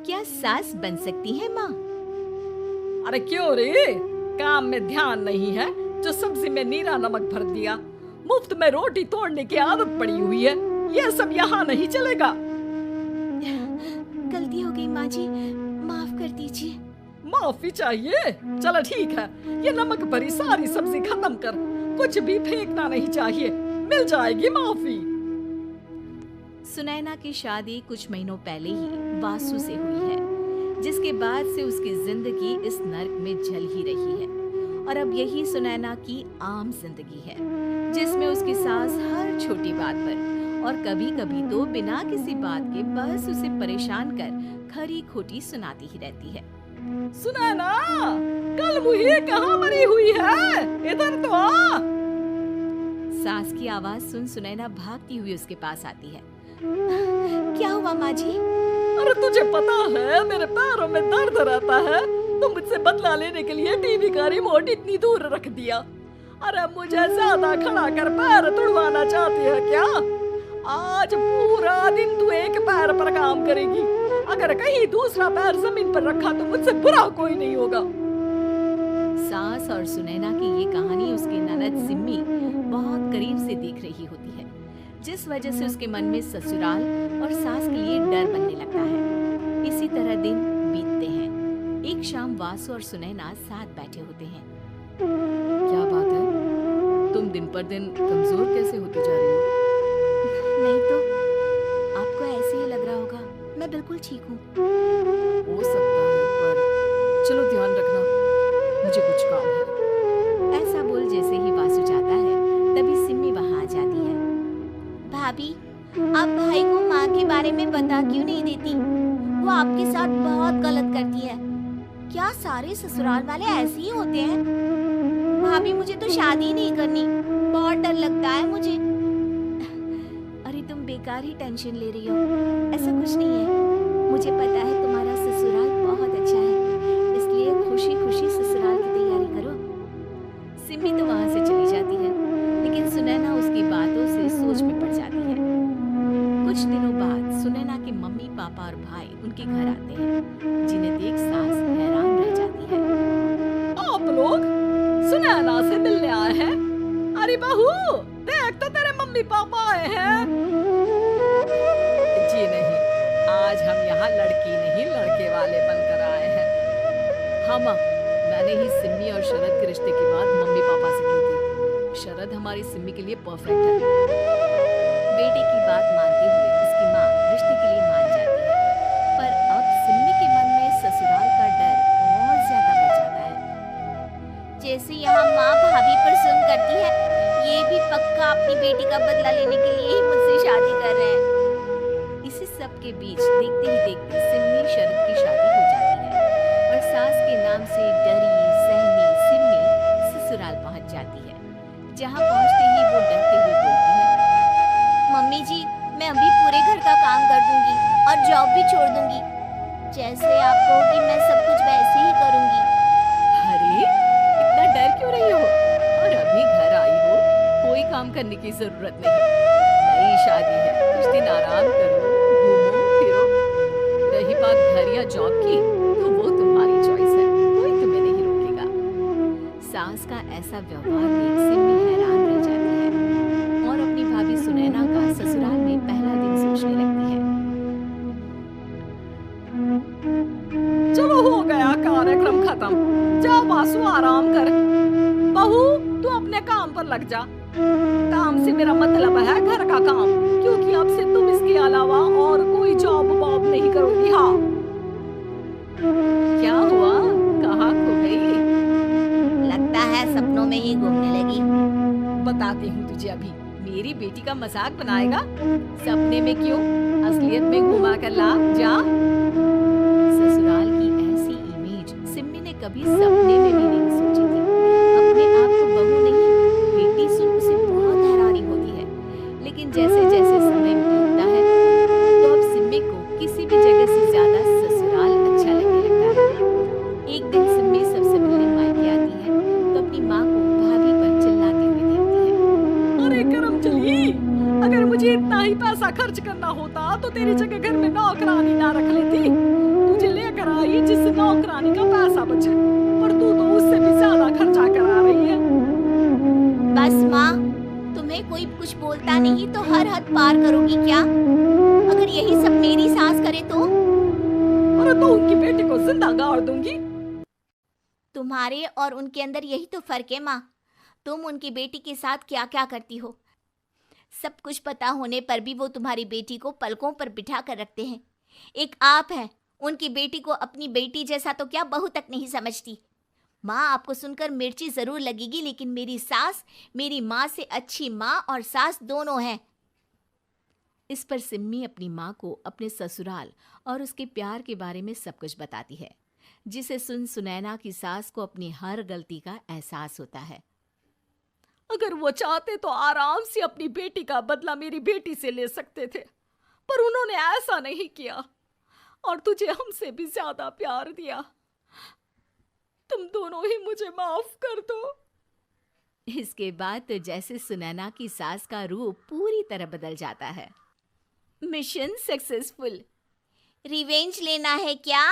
क्या सास बन सकती है माँ? अरे क्यों रे, काम में ध्यान नहीं है जो सब्जी में नीरा नमक भर दिया। मुफ्त में रोटी तोड़ने की आदत पड़ी हुई है, ये सब यहाँ नहीं चलेगा। गलती हो गई माँ जी, माफ कर दीजिए। माफी चाहिए? चलो ठीक है, ये नमक भरी सारी सब्जी खत्म कर, कुछ भी फेंकना नहीं चाहिए, मिल जाएगी माफी। सुनैना की शादी कुछ महीनों पहले ही वासु से हुई है, जिसके बाद से उसकी जिंदगी इस नर्क में जल ही रही है। और अब यही सुनैना की आम जिंदगी है, जिसमें उसकी सास हर छोटी बात पर और कभी कभी तो बिना किसी बात के बस उसे परेशान कर खरी खोटी सुनाती ही रहती है। सुनैना, कल मुही कहाँ मरी हुई है, इधर तो आ। सास की आवाज सुन सुनैना भागती हुई उसके पास आती है। क्या हुआ माँ जी? अरे तुझे पता है मेरे पैरों में दर्द रहता है, तो मुझसे बदला लेने के लिए टीवी का रिमोट इतनी दूर रख दिया। अरे मुझे ज्यादा खड़ा कर पैर तुड़वाना चाहती है क्या? आज पूरा दिन तू एक पैर पर काम करेगी, अगर कहीं दूसरा पैर जमीन पर रखा तो मुझसे बुरा कोई नहीं होगा। सास और सुनैना की ये कहानी उसकी ननद सिम्मी बहुत करीब से देख रही होती है, जिस वजह से उसके मन में ससुराल और सास के लिए डर बनने लगता है। इसी तरह दिन बीतते हैं। एक शाम वासु और सुनैना साथ बैठे होते हैं। क्या बात है, तुम दिन पर दिन कमजोर कैसे होती जा रही हो? नहीं तो आपको ऐसे ही लग रहा होगा, मैं बिल्कुल ठीक हूँ। हो सकता है, पर चलो ध्यान रखना, मुझे कुछ काम है। ऐसा बोल जैसे ही वासु जाता है, तभी सिम्मी वहाँ आ जाती है। भाभी, आप भाई को माँ के बारे में बता क्यों नहीं देती? वो आपके साथ बहुत गलत करती है। क्या सारे ससुराल वाले ऐसे ही होते हैं? भाभी, मुझे तो शादी नहीं करनी, बहुत डर लगता है मुझे। अरे तुम बेकार ही टेंशन ले रही हो, ऐसा कुछ नहीं है। मुझे पता है तुम्हारा ससुराल बहुत अच्छा है, इसलिए खुशी खुशी ससुराल की तैयारी करो। सिम्मी तो वहाँ से चली जाती है, लेकिन सुनैना उसकी बातों से सोच में पड़ जाती है। कुछ दिनों बाद सुनैना के मम्मी पापा और भाई उनके घर आते हैं, जिन्हें देख सास हैरान रह जाती है। आप लोग सुनैना से मिलने आए हैं? अरे बहू, देख तो तेरे मम्मी पापा आए हैं। जी नहीं, आज हम यहाँ लड़की नहीं लड़के वाले बनकर आए हैं। हाँ माँ, मैंने ही सिम्मी और शरद के रिश्ते की बात मम्मी पापा से की थी। शरद हमारी सिम्मी के लिए परफेक्ट है। बेटे की बात मानते हुए उसकी माँ रिश्ते के लिए मान जाती है, पर अब सिम्मी के मन में ससुराल का डर और ज्यादा बढ़ जाता है। जैसे यहाँ माँ भाभी पर जुल्म करती है, ये भी पक्का अपनी बेटी का बदला लेने के लिए ही मुझसे शादी कर रहे हैं। इसी सब के बीच देखते ही देखते सिम्मी शरद की शादी हो जाती है और सास के नाम से डरी सहमी सिम्मी ससुराल पहुंच जाती है, जहाँ पहुंचते ही वो डरते हुए बोलती है, मम्मी जी, मैं अभी पूरे घर का काम कर दूंगी और जॉब भी छोड़ दूंगी। जैसे आप कहोगी मैं सब कुछ वैसे ही करूंगी। अरे इतना डर क्यों रही हो? और अभी घर आई हो, कोई काम करने की जरूरत नहीं। नई शादी है, कुछ दिन आराम करो, घूमो फिरो। रही बात घर या जॉब की, तो वो तुम्हारी चॉइस है, कोई तुम्हें नहीं रोकेगा। सास का ऐसा व्यवहार देख सिम्मी हैरान रह जाती है और अपनी भाभी सुनैना का ससुराल में पहला दिन सोचने लगती है। चलो हो गया कार्यक्रम खत्म, जा वासु आराम कर। बहू, तू अपने काम पर लग जा। काम से मेरा मतलब है घर का काम, क्योंकि अब से तुम इसके अलावा और कोई जॉब वॉब नहीं करोगी। हाँ। क्या हुआ, कहाँ खो गई? लगता है सपनों में ही घूमने लगी। बताती हूँ तुझे अभी। मेरी बेटी का मजाक बनाएगा? सपने में क्यों, असलियत में घुमा कर ला, जा। ससुराल की ऐसी इमेज सिम्मी ने कभी सपने में भी नहीं सोची थी। अपने आप को बहू नहीं, बेटी सुन उसे बहुत हैरानी होती है। लेकिन जैसे जैसे समय बीतता है, तो अब सिम्मी को किसी भी जगह से ज्यादा ससुराल अच्छा लगने लगता है। एक दिन सिम्मी सबसे मिलने मायके आती है, तो अपनी माँ को भाभी पर चिल्लाती हुई देखती है। अरे करम चली, अगर मुझे इतना ही पैसा खर्च करना होता तो तेरी जगह घर में नौकरानी ना रख लेती। तुझे पार करोगी क्या? अगर यही सब मेरी सास करे तो? अरे तो उनकी बेटी को जिंदा गाड़ दूंगी। तुम्हारे और उनके अंदर यही तो फर्क है माँ। तुम उनकी बेटी के साथ क्या क्या करती हो, सब कुछ पता होने पर भी वो तुम्हारी बेटी को पलकों पर बिठा कर रखते हैं। एक आप हैं, उनकी बेटी को अपनी बेटी जैसा तो क्या बहू तक नहीं समझती। माँ, आपको सुनकर मिर्ची जरूर लगेगी, लेकिन मेरी सास मेरी माँ से अच्छी माँ और सास दोनों हैं। इस पर सिम्मी अपनी माँ को अपने ससुराल और उसके प्यार के बारे में सब कुछ बताती है, जिसे सुन सुनैना की सास को अपनी हर गलती का एहसास होता है। अगर वो चाहते तो आराम से अपनी बेटी का बदला मेरी बेटी से ले सकते थे, पर उन्होंने ऐसा नहीं किया और तुझे हमसे भी ज्यादा प्यार दिया। तुम दोनों ही मुझे माफ कर दो। इसके बाद तो जैसे सुनैना की सास का रूप पूरी तरह बदल जाता है। Mission successful. रिवेंज लेना है क्या?